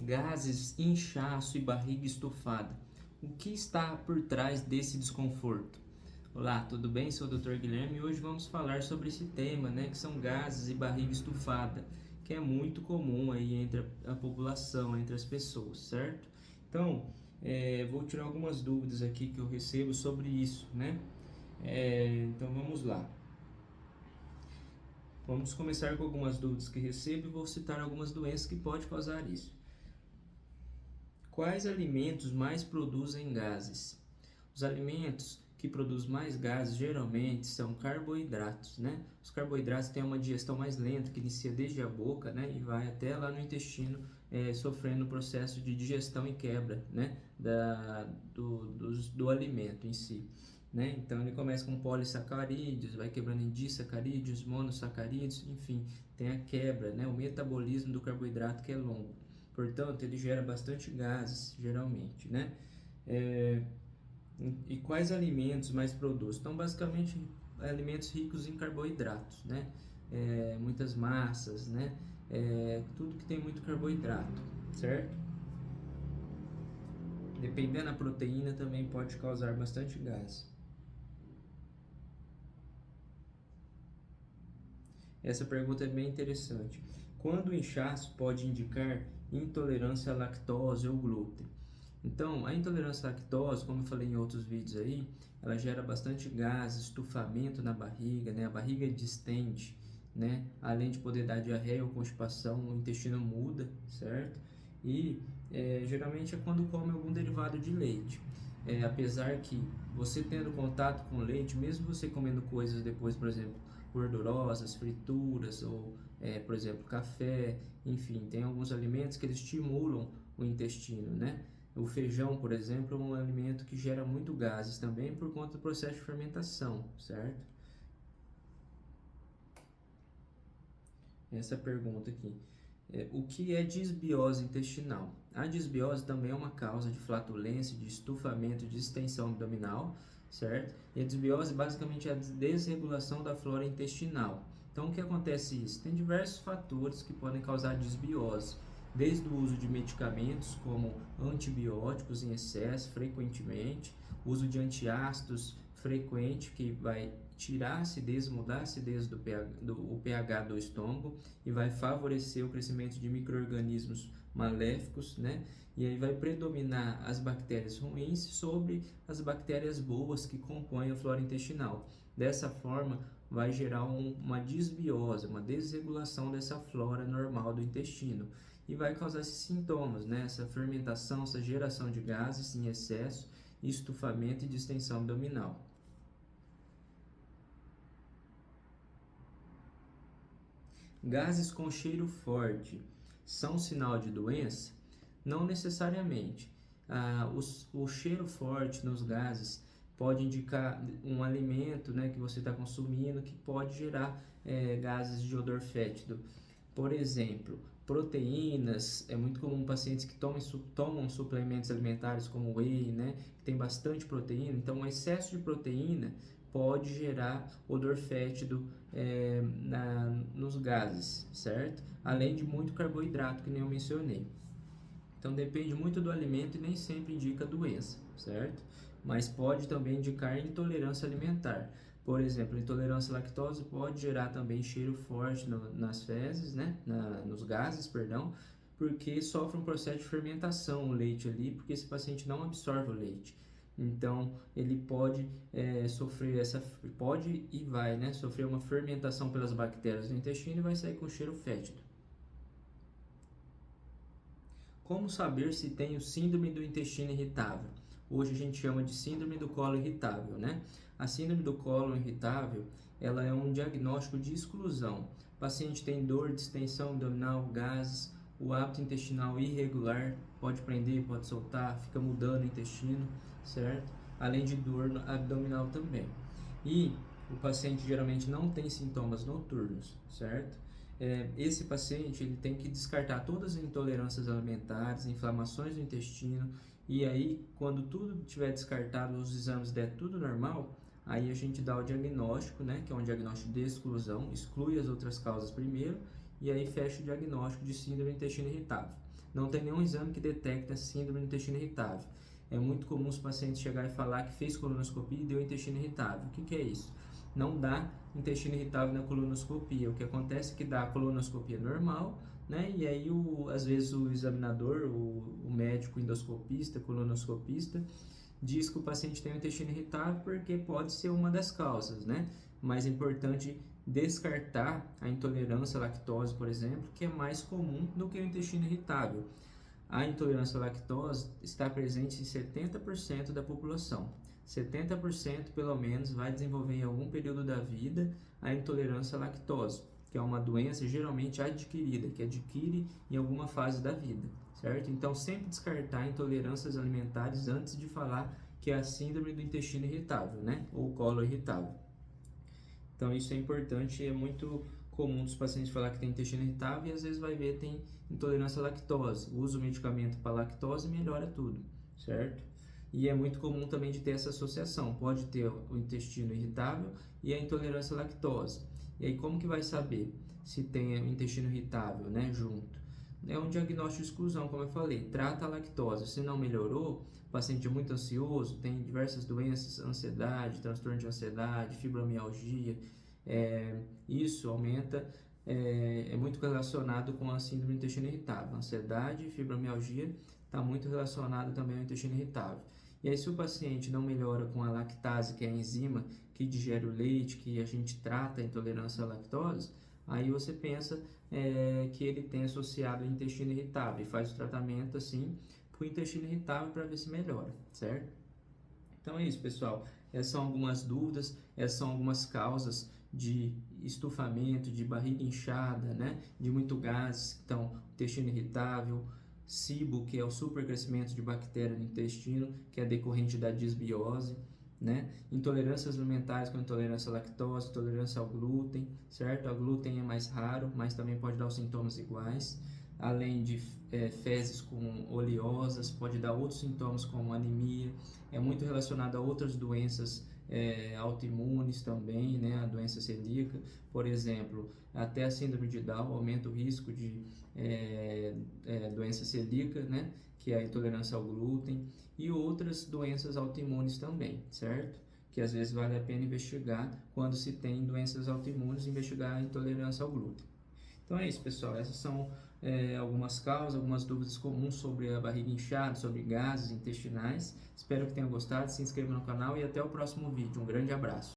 Gases, inchaço e barriga estufada. O que está por trás desse desconforto? Olá, tudo bem? Sou o Dr. Guilherme e hoje vamos falar sobre esse tema, que são gases e barriga estufada, que é muito comum aí entre a população, entre as pessoas, certo? Então, vou tirar algumas dúvidas aqui que eu recebo sobre isso, né? Então vamos lá. Vamos começar com algumas dúvidas que recebo e vou citar algumas doenças que podem causar isso. Quais alimentos mais produzem gases? Os alimentos que produzem mais gases geralmente são carboidratos, né? Os carboidratos têm uma digestão mais lenta, que inicia desde a boca, né? E vai até lá no intestino, sofrendo o processo de digestão e quebra, né? Do alimento em si. Né? Então ele começa com polissacarídeos, vai quebrando em disacarídeos, monossacarídeos, enfim, tem a quebra, né? O metabolismo do carboidrato que é longo. Portanto, ele gera bastante gases, geralmente, né? E quais alimentos mais produz? Então, basicamente, alimentos ricos em carboidratos, né? Muitas massas, né? Tudo que tem muito carboidrato, certo? Dependendo da proteína, também pode causar bastante gás. Essa pergunta é bem interessante. Quando o inchaço pode indicar intolerância à lactose ou glúten? Então, a intolerância à lactose, como eu falei em outros vídeos aí, ela gera bastante gás, estufamento na barriga, né? A barriga distende, né? Além de poder dar diarreia ou constipação, o intestino muda, certo? E geralmente é quando come algum derivado de leite. Apesar que você tendo contato com leite, mesmo você comendo coisas depois, por exemplo, gordurosas, frituras ou, por exemplo, café, enfim, tem alguns alimentos que eles estimulam o intestino, né? O feijão, por exemplo, é um alimento que gera muito gases também por conta do processo de fermentação, certo? Essa pergunta aqui. O que é disbiose intestinal? A disbiose também é uma causa de flatulência, de estufamento, de distensão abdominal, certo? E a disbiose basicamente é a desregulação da flora intestinal. Então, o que acontece isso? Tem diversos fatores que podem causar disbiose, desde o uso de medicamentos como antibióticos em excesso, frequentemente, uso de antiácidos frequente, que vai tirar a acidez, mudar a acidez do pH do estômago e vai favorecer o crescimento de micro-organismos maléficos, né? E aí vai predominar as bactérias ruins sobre as bactérias boas que compõem a flora intestinal. Dessa forma, vai gerar uma disbiose, uma desregulação dessa flora normal do intestino e vai causar esses sintomas, né? Essa fermentação, essa geração de gases em excesso, estufamento e distensão abdominal. Gases com cheiro forte são sinal de doença? Não necessariamente. O cheiro forte nos gases pode indicar um alimento, né, que você está consumindo que pode gerar gases de odor fétido. Por exemplo, proteínas, é muito comum pacientes que tomam suplementos alimentares como whey, né, que tem bastante proteína, então o excesso de proteína pode gerar odor fétido nos gases, certo? Além de muito carboidrato, que nem eu mencionei. Então depende muito do alimento e nem sempre indica doença, certo? Mas pode também indicar intolerância alimentar. Por exemplo, intolerância à lactose pode gerar também cheiro forte nas fezes, né? Nos gases, perdão, porque sofre um processo de fermentação o leite ali, porque esse paciente não absorve o leite. Então ele pode pode e vai, né, sofrer uma fermentação pelas bactérias do intestino e vai sair com cheiro fétido. Como saber se tenho síndrome do intestino irritável? Hoje a gente chama de síndrome do colo irritável, né? A síndrome do colo irritável, ela é um diagnóstico de exclusão. O paciente tem dor, distensão abdominal, gases, o hábito intestinal irregular, pode prender, pode soltar, fica mudando o intestino, certo? Além de dor abdominal também. E o paciente geralmente não tem sintomas noturnos, certo? Esse paciente ele tem que descartar todas as intolerâncias alimentares, inflamações do intestino, e aí quando tudo tiver descartado, os exames der tudo normal, aí a gente dá o diagnóstico, né, que é um diagnóstico de exclusão, exclui as outras causas primeiro, e aí fecha o diagnóstico de síndrome do intestino irritável. não tem nenhum exame que detecta síndrome do intestino irritável. É muito comum os pacientes chegarem e falar que fez colonoscopia e deu intestino irritável. O que é isso? Não dá intestino irritável na colonoscopia. O que acontece é que dá a colonoscopia normal, né? E aí, às vezes, o examinador, o médico endoscopista, colonoscopista, diz que o paciente tem um intestino irritável porque pode ser uma das causas, né? Mas é importante descartar a intolerância à lactose, por exemplo, que é mais comum do que o intestino irritável. A intolerância à lactose está presente em 70% da população. 70% pelo menos vai desenvolver em algum período da vida a intolerância à lactose, que é uma doença geralmente adquirida, que adquire em alguma fase da vida, certo? Então, sempre descartar intolerâncias alimentares antes de falar que é a síndrome do intestino irritável, né? Ou colo irritável. Então, isso é importante, é muito comum dos pacientes falar que tem intestino irritável e às vezes vai ver tem intolerância à lactose. Usa o medicamento para lactose e melhora tudo, certo? E é muito comum também de ter essa associação. Pode ter o intestino irritável e a intolerância à lactose. E aí como que vai saber se tem o intestino irritável, né, junto? É um diagnóstico de exclusão, como eu falei. Trata a lactose. Se não melhorou, o paciente é muito ansioso, tem diversas doenças, ansiedade, transtorno de ansiedade, fibromialgia. Isso aumenta, é muito relacionado com a síndrome do intestino irritável. Ansiedade e fibromialgia está muito relacionado também ao intestino irritável. E aí, se o paciente não melhora com a lactase, que é a enzima que digere o leite, que a gente trata a intolerância à lactose, aí você pensa que ele tem associado ao intestino irritável e faz o tratamento assim para o intestino irritável para ver se melhora, certo? Então é isso, pessoal. Essas são algumas dúvidas, essas são algumas causas de estufamento, de barriga inchada, né? De muito gás, então intestino irritável, SIBO, que é o supercrescimento de bactérias no intestino, que é decorrente da disbiose, né? Intolerâncias alimentares com intolerância à lactose, intolerância ao glúten, certo? A glúten é mais raro, mas também pode dar os sintomas iguais. Além de fezes com oleosas, pode dar outros sintomas como anemia, é muito relacionado a outras doenças autoimunes também, né? A doença celíaca, por exemplo, até a síndrome de Down aumenta o risco de doença celíaca, né? Que é a intolerância ao glúten, e outras doenças autoimunes também, certo? Que às vezes vale a pena investigar quando se tem doenças autoimunes, investigar a intolerância ao glúten. Então é isso, pessoal. Essas são algumas causas, algumas dúvidas comuns sobre a barriga inchada, sobre gases intestinais. Espero que tenham gostado. Se inscreva no canal e até o próximo vídeo. Um grande abraço.